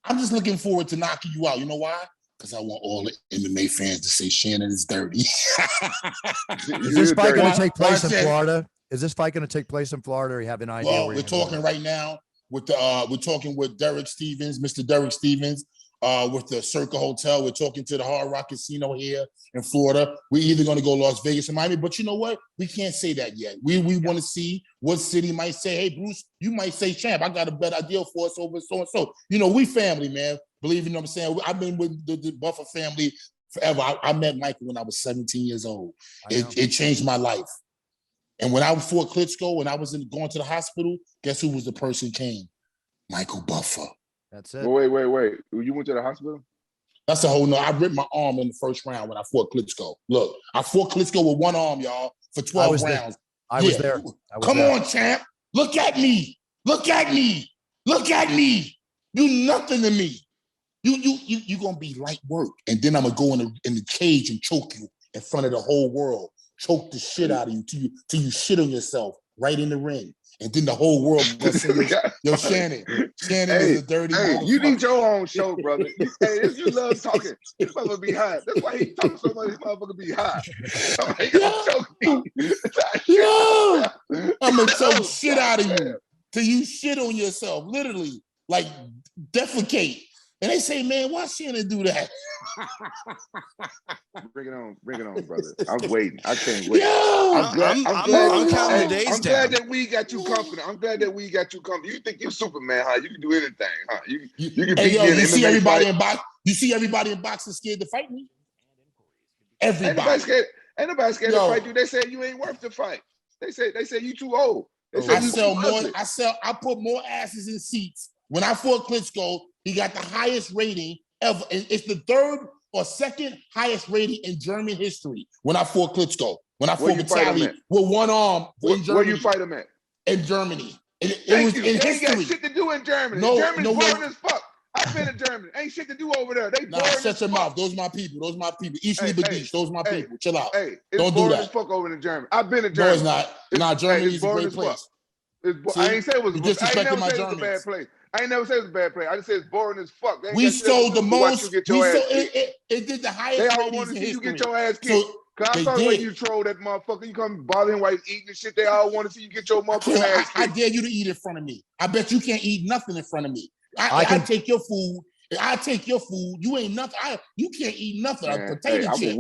I'm just looking forward to knocking you out. You know why? Because I want all the MMA fans to say Shannon is dirty. Is this fight going to take place in Florida? Is this fight going to take place in Florida, or you have an idea? Well, where we're talking right now with we're talking with Derek Stevens, Mr. Derek Stevens, with the Circa Hotel. We're talking to the Hard Rock Casino here in Florida. We're either going to go Las Vegas or Miami, but you know what? We can't say that yet. We want to see what city might say, hey, Bruce, you might say, champ, I got a better deal for us over so and so. You know, we family, man. Believe you know what I'm saying? I've been with the Buffer family forever. I met Michael when I was 17 years old. It changed my life. And when I fought Klitschko and I was going to the hospital, guess who was the person who came? Michael Buffer. That's it. Wait. You went to the hospital? That's the whole no. I ripped my arm in the first round when I fought Klitschko. Look, I fought Klitschko with one arm, y'all, for 12 rounds. I was there. Come on, champ. Look at me. Look at me. Look at me. You nothing to me. You gonna be light work, and then I'm gonna go in the cage and choke you in front of the whole world. Choke the shit out of you till you shit on yourself right in the ring. And then the whole world gonna say, yo, Shannon is a dirty motherfucker. You need your own show, brother. You love talking. This motherfucker be high. That's why he talks so much. This motherfucker be high. I'm gonna choke shit out of you till you shit on yourself, literally, like defecate. And they say, man, why Shannon do that? Bring it on, brother. I'm waiting. I can't wait. I'm counting the days down. I'm glad that we got you confident. You think you're Superman, huh? You can do anything, huh? You can beat me in you see MMA everybody fight. in box. You see everybody in boxing scared to fight me. Everybody. Ain't nobody scared to fight you. They say you ain't worth the fight. They say you too old. They say I put more asses in seats. When I fought Klitschko, he got the highest rating ever. It's the third or second highest rating in German history. When I fought Klitschko, when I fought Vitaly with one arm in Germany. Where you fight him at? In Germany. It was in history. Ain't got shit to do in Germany. Germany's boring as fuck. I've been to Germany. Ain't shit to do over there. They boring as fuck. Shut your mouth. Those my people. Eastleigh Badish. Those my people. Chill out. It's don't do that. As fuck over in Germany. I've been to Germany. No, it's not. Germany is a great place. I ain't say it was a bad place. I ain't never said it was a bad place. I just said it's boring as fuck. We sold the most. It did the highest. They all want to see you get your ass kicked. Cause I saw the way you troll that motherfucker. You come bother him while he's eating and shit. They all want to see you get your motherfucking ass kicked. I dare you to eat in front of me. I bet you can't eat nothing in front of me. I take your food. I take your food. You ain't nothing. You can't eat nothing. Man, potato chip.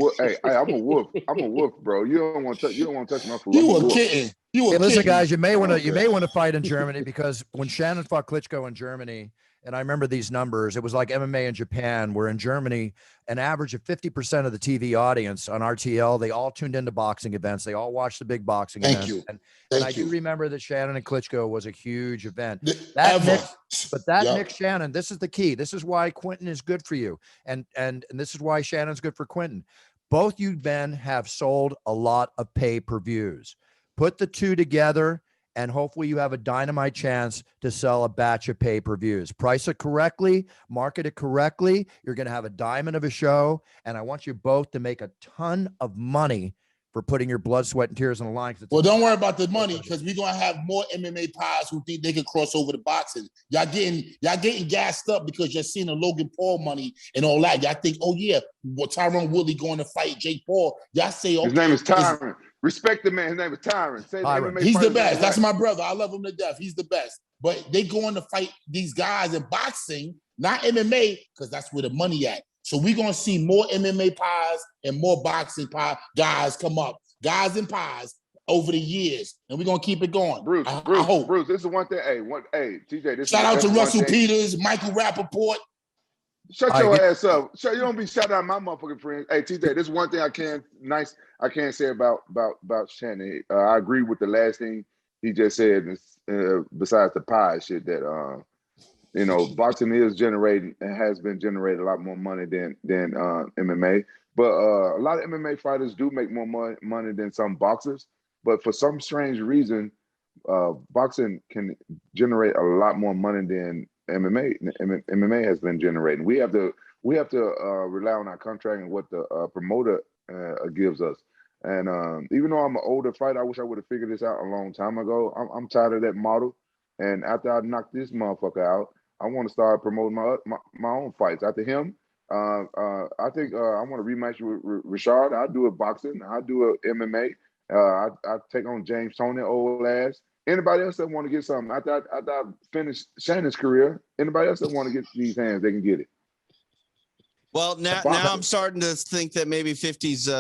I'm a wolf. I'm a wolf, bro. You don't want to touch my food. You a kitten. Listen, guys. You may want to fight in Germany, because when Shannon fought Klitschko in Germany, and I remember these numbers, it was like MMA in Japan, where in Germany, an average of 50% of the TV audience on RTL, they all tuned into boxing events. They all watched the big boxing events. Thank you. And I do remember that Shannon and Klitschko was a huge event. That mix, Shannon, this is the key. This is why Quentin is good for you. And this is why Shannon's good for Quentin. Both you men have sold a lot of pay-per-views. Put the two together, and hopefully you have a dynamite chance to sell a batch of pay-per-views. Price it correctly, market it correctly. You're going to have a diamond of a show, and I want you both to make a ton of money for putting your blood, sweat, and tears on the line. Well, don't worry about the money, because we're gonna have more MMA pies who think they can cross over to boxing. Y'all getting gassed up because you're seeing the Logan Paul money and all that. Y'all think, oh yeah, well, Tyron Woodley going to fight Jake Paul. Y'all say, okay, his name is Tyron. Respect the man. His name is Tyron. Say Tyron. MMA he's the fighters best. ain't That's right. my brother. I love him to death. He's the best. But they going to fight these guys in boxing, not MMA, because that's where the money at. So we're gonna see more MMA pies and more boxing pie guys come up. Guys and pies over the years, and we're gonna keep it going. Bruce, I Bruce, hope. Bruce, this is one thing. Hey, TJ, this Shout out to this is one Russell thing. Peters, Michael Rappaport. Shut your ass up. You don't be shouting out my motherfucking friends. Hey, TJ, this is one thing I can't say about Shannon. I agree with the last thing he just said. Besides the pie shit, that boxing is generating and has been generating a lot more money than MMA. But a lot of MMA fighters do make more money than some boxers. But for some strange reason, boxing can generate a lot more money than MMA. MMA has been generating. We have to rely on our contract and what the promoter gives us. And even though I'm an older fighter, I wish I would have figured this out a long time ago. I'm tired of that model. And after I knock this motherfucker out, I want to start promoting my own fights. After him, I think I want to rematch with Rashad. I'll do a boxing. I'll do a MMA. I take on James Tony, old ass. Anybody else that want to get something after I finish Shannon's career, anybody else that want to get these hands, they can get it. Well, now I'm starting to think that maybe 50's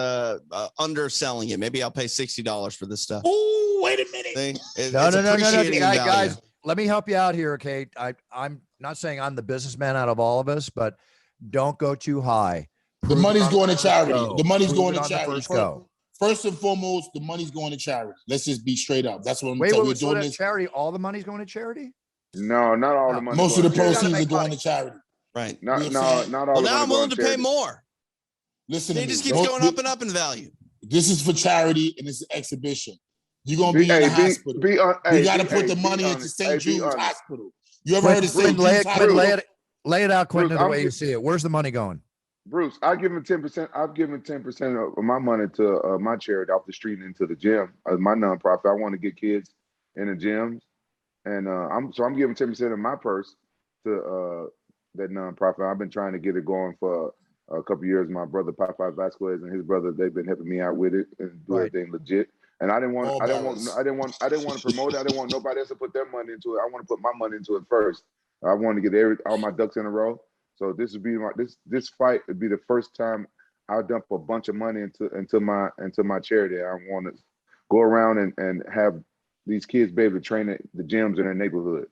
underselling it. Maybe I'll pay $60 for this stuff. Ooh, wait a minute. No. Guys, let me help you out here, okay? I'm not saying I'm the businessman out of all of us, but don't go too high. The money's going to charity. The money's going to on charity. The first go. First and foremost, the money's going to charity. Let's just be straight up. That's what I'm saying. We're doing this. Charity, all the money's going to charity? No, not all the money. Most of the proceeds are going to charity. Right. Not all. Well, now I'm willing to pay more. Listen, they just keep going up and up in value. This is for charity and it's an exhibition. You're gonna be in the hospital. We got to put the money into St. Jude's Hospital. You ever heard of St. Jude's Hospital? Lay it out, Quentin, the way you see it. Where's the money going? Bruce, I've given 10%. I've given 10% of my money to my charity off the street and into the gym. My nonprofit. I want to get kids in the gyms, and I'm giving 10% of my purse to that nonprofit. I've been trying to get it going for a couple of years. My brother Popeye Vasquez and his brother, they've been helping me out with it and do everything legit. And I didn't want to promote it. I didn't want nobody else to put their money into it. I want to put my money into it first. I wanted to get all my ducks in a row. So this would be this fight would be the first time I'll dump a bunch of money into my charity. I want to go around and have these kids be able to train at the gyms in their neighborhood.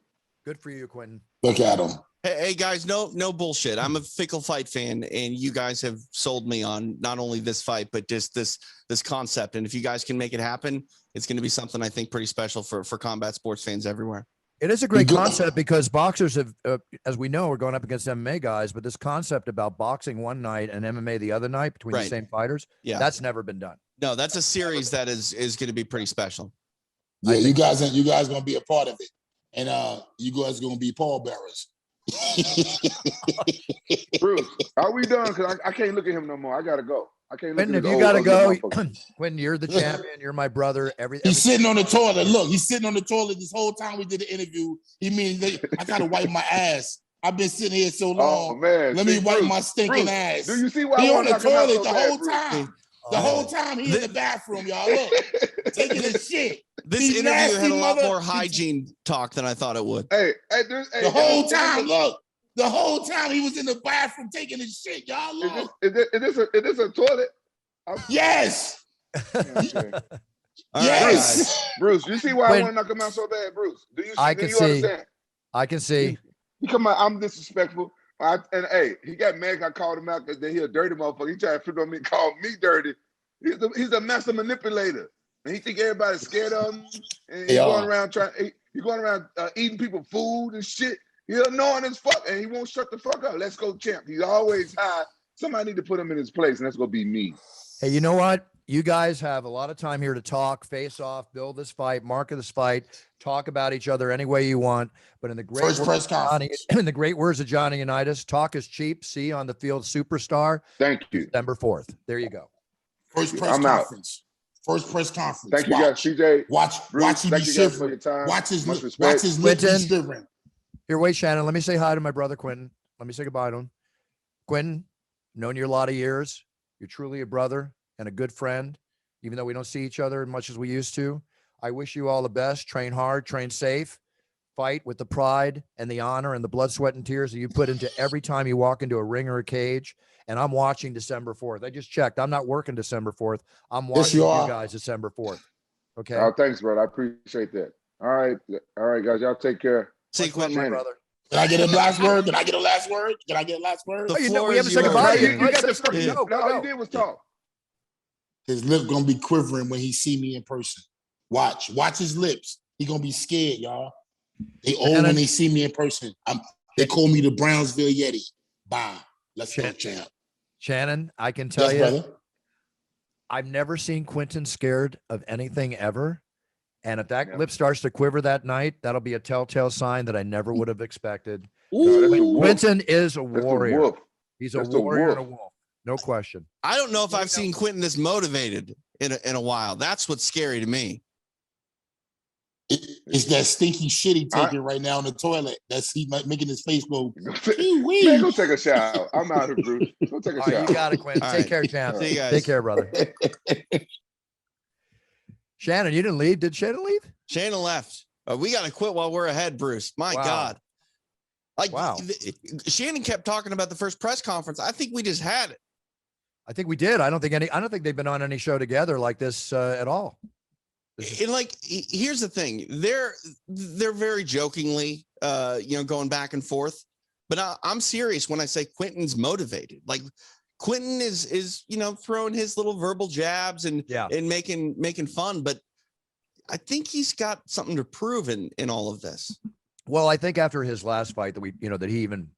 Good for you, Quentin. Look at them. Hey guys, no bullshit. I'm a Fickle Fight fan, and you guys have sold me on not only this fight, but just this concept. And if you guys can make it happen, it's going to be something I think pretty special for combat sports fans everywhere. It is a great concept because boxers have, as we know, are going up against MMA guys. But this concept about boxing one night and MMA the other night between the same fighters, that's never been done. No, that's a series that is going to be pretty special. Yeah, you guys going to be a part of it, and you guys going to be pallbearers. Bruce, are we done? Because I can't look at him no more. I gotta go. I can't look Quentin, at if you gotta go, Quentin, you're the champion. You're my brother. He's sitting on the toilet. Look, he's sitting on the toilet this whole time we did the interview. He means I gotta wipe my ass. I've been sitting here so long. Oh man, let me wipe my stinking ass. Do you see why he I on the toilet the whole time? The whole time he in the bathroom, y'all. Look, taking a shit. This interview had a lot more hygiene talk than I thought it would. Hey, the whole time, look. The whole time he was in the bathroom taking his shit, y'all. Look. Is this a toilet? Yes. Okay. Yes. Right, Bruce, you see why I want to knock him out so bad, Bruce? Do you understand? I can see. He come out, I'm disrespectful. Hey, he got mad. I called him out because he a dirty motherfucker. He tried to flip on me, call me dirty. He's a master manipulator, and he think everybody's scared of him. And he's going around eating people food and shit. He's annoying as fuck, and he won't shut the fuck up. Let's go, champ. He's always high. Somebody need to put him in his place, and that's gonna be me. Hey, you know what? You guys have a lot of time here to talk, face off, build this fight, market this fight, talk about each other any way you want. But in the great First press conference. In the great words of Johnny Unitas, talk is cheap. See you on the field, superstar. Thank you. December 4th. There you go. First press I'm out. conference. First press conference. Thank you guys, CJ. Watch Bruce, him be thank you guys for shivering. your time. Watch his Much lips respect. be Quentin. shivering. Here, wait, Shannon. Let me say hi to my brother, Quentin. Let me say goodbye to him. Quentin, known you a lot of years. You're truly a brother and a good friend, even though we don't see each other as much as we used to. I wish you all the best. Train hard, train safe, fight with the pride and the honor and the blood, sweat, and tears that you put into every time you walk into a ring or a cage. And I'm watching December 4th. I just checked. I'm not working December 4th. I'm watching you guys December 4th. Okay. Oh, thanks, brother. I appreciate that. All right, guys. Y'all take care. See you, Quentin, my brother. Can I get a last word? Can I get a last word? The Oh, you know, floor we haven't is said yours. goodbye You, yet. you got the first. Yeah. All you did was talk. His lip gonna be quivering when he see me in person. Watch his lips. He gonna be scared, y'all. They old when they see me in person. They call me the Brownsville Yeti. Bye. Let's go, champ. Shannon, I can tell you, brother. I've never seen Quentin scared of anything ever. And if that lip starts to quiver that night, that'll be a telltale sign that I never would have expected. No, that's a wolf. Quentin is a That's a warrior. wolf. He's a That's a warrior and a wolf. wolf. No question. I don't know if I've seen Quentin this motivated in a while. That's what's scary to me. It's that stinky shit he taking right now in the toilet. That's he making his face go. Man, go take a shower. I'm out here, Bruce. Go take a All shower. right, you got it, Quentin. All Take right. care, champ. See you guys. Take care, brother. Shannon, you didn't leave. Did Shannon leave? Shannon left. We got to quit while we're ahead, Bruce. My God. Like, Shannon kept talking about the first press conference. I think we just had it. I think we did. I don't think they've been on any show together like this at all. And like, here's the thing. They're very jokingly, going back and forth, but I'm serious when I say Quentin's motivated. Like, Quentin is throwing his little verbal jabs and making fun, but I think he's got something to prove in all of this. Well, I think after his last fight that he even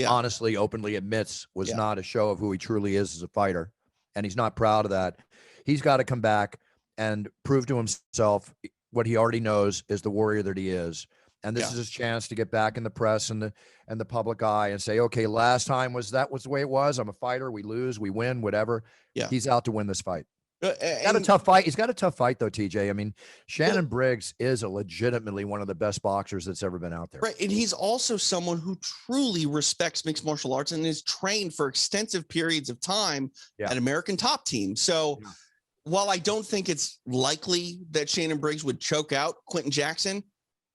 honestly openly admits was not a show of who he truly is as a fighter, and he's not proud of that. He's got to come back and prove to himself what he already knows is the warrior that he is. And this is his chance to get back in the press and the public eye and say, okay, last time was the way it was. I'm a fighter. We lose, we win, whatever. Yeah. He's out to win this fight. He's got a tough fight. He's got a tough fight though, TJ. I mean, Shannon Briggs is legitimately one of the best boxers that's ever been out there. Right. And he's also someone who truly respects mixed martial arts and is trained for extensive periods of time at American Top Team. So while I don't think it's likely that Shannon Briggs would choke out Quentin Jackson,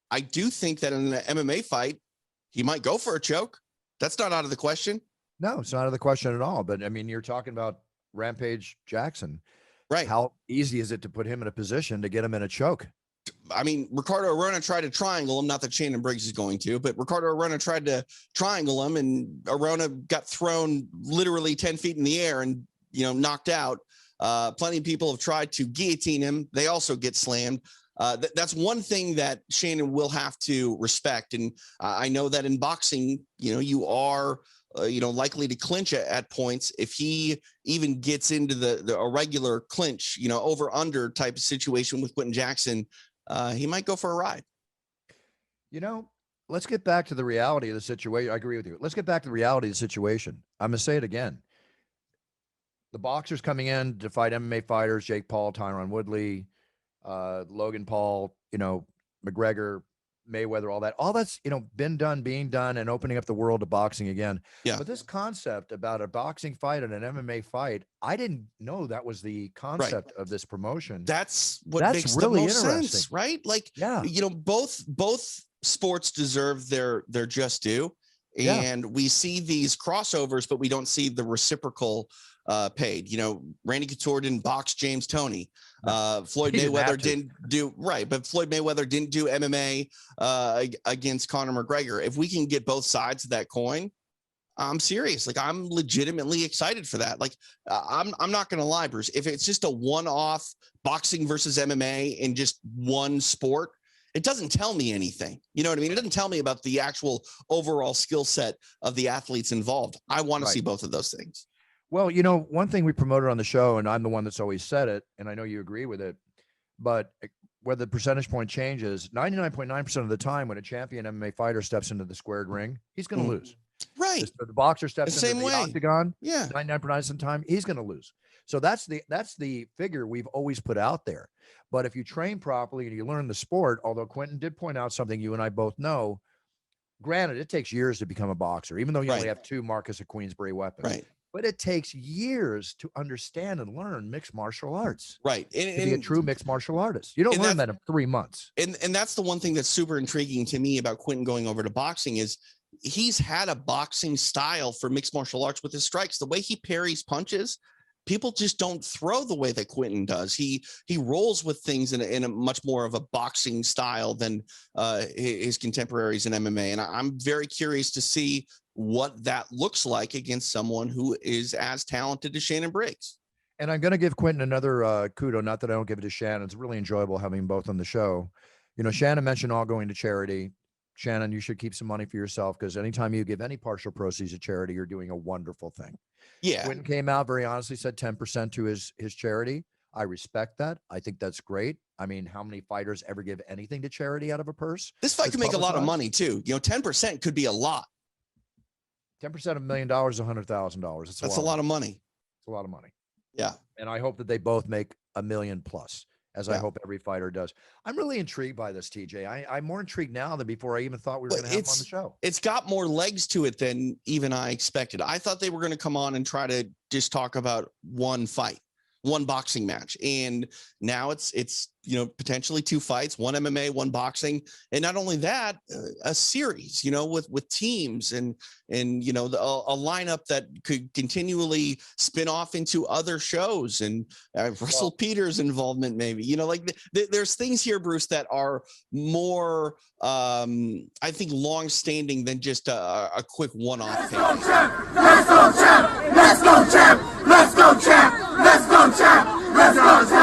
I do think that in an MMA fight, he might go for a choke. That's not out of the question. No, it's not out of the question at all. But I mean, you're talking about Rampage Jackson. Right. How easy is it to put him in a position to get him in a choke? I mean, Ricardo Arona tried to triangle him, not that Shannon Briggs is going to, but Ricardo Arona tried to triangle him, and Arona got thrown literally 10 feet in the air and, knocked out. Plenty of people have tried to guillotine him. They also get slammed. That's one thing that Shannon will have to respect. And I know that in boxing, you are, likely to clinch at points. If he even gets into a regular clinch, over under type of situation with Quentin Jackson, he might go for a ride. Let's get back to the reality of the situation. I agree with you. Let's get back to the reality of the situation. I'm going to say it again. The boxers coming in to fight MMA fighters, Jake Paul, Tyron Woodley, Logan Paul, McGregor, Mayweather, all that's, been done, being done, and opening up the world to boxing again. Yeah. But this concept about a boxing fight and an MMA fight, I didn't know that was the concept of this promotion. That's what makes really the most sense, right? Like, both sports deserve their just due. And we see these crossovers, but we don't see the reciprocal paid. Randy Couture didn't box James Toney. Floyd Mayweather didn't do but Floyd Mayweather didn't do MMA against Conor McGregor. If we can get both sides of that coin, I'm serious. Like, I'm legitimately excited for that. Like, I'm not gonna lie, Bruce. If it's just a one-off boxing versus MMA in just one sport, it doesn't tell me anything. You know what I mean? It doesn't tell me about the actual overall skill set of the athletes involved. I want to see both of those things. Well, you know, one thing we promoted on the show, and I'm the one that's always said it, and I know you agree with it, but where the percentage point changes, 99.9% of the time when a champion MMA fighter steps into the squared ring, he's going to lose. Right. The boxer steps The into same the way. octagon, Yeah. 99% of the time, he's going to lose. So that's the figure we've always put out there. But if you train properly and you learn the sport, although Quentin did point out something you and I both know, granted, it takes years to become a boxer, even though you only have 2 Marcus of Queensbury weapons. Right. But it takes years to understand and learn mixed martial arts. Right. To be a true mixed martial artist. You don't learn that in 3 months. And that's the one thing that's super intriguing to me about Quentin going over to boxing is he's had a boxing style for mixed martial arts with his strikes. The way he parries punches, people just don't throw the way that Quentin does. He rolls with things in a much more of a boxing style than his contemporaries in MMA. And I'm very curious to see what that looks like against someone who is as talented as Shannon Briggs. And I'm going to give Quentin another kudo, not that I don't give it to Shannon. It's really enjoyable having both on the show. You know, Shannon mentioned all going to charity. Shannon, you should keep some money for yourself because anytime you give any partial proceeds to charity, you're doing a wonderful thing. Yeah. Quentin came out very honestly, said 10% to his charity. I respect that. I think that's great. I mean, how many fighters ever give anything to charity out of a purse? This fight could make a lot of money too. You know, 10% could be a lot. 10% of $1 million is $100,000. That's a lot of money. It's a lot of money. Yeah. And I hope that they both make $1 million plus, as I hope every fighter does. I'm really intrigued by this, TJ. I'm more intrigued now than before I even thought we were going to have him on the show. It's got more legs to it than even I expected. I thought they were going to come on and try to just talk about one fight, one boxing match. And now it's, you know, potentially 2 fights, 1 MMA, 1 boxing. And not only that, a series, you know, with teams and, you know, a lineup that could continually spin off into other shows and Russell Peters' involvement, maybe, you know, like there's things here, Bruce, that are more, I think, long-standing than just a quick one-off. Let's go, champ! Let's go, champ! Let's go, champ! Let's go, champ! Let's go, champ! Let's go, champ!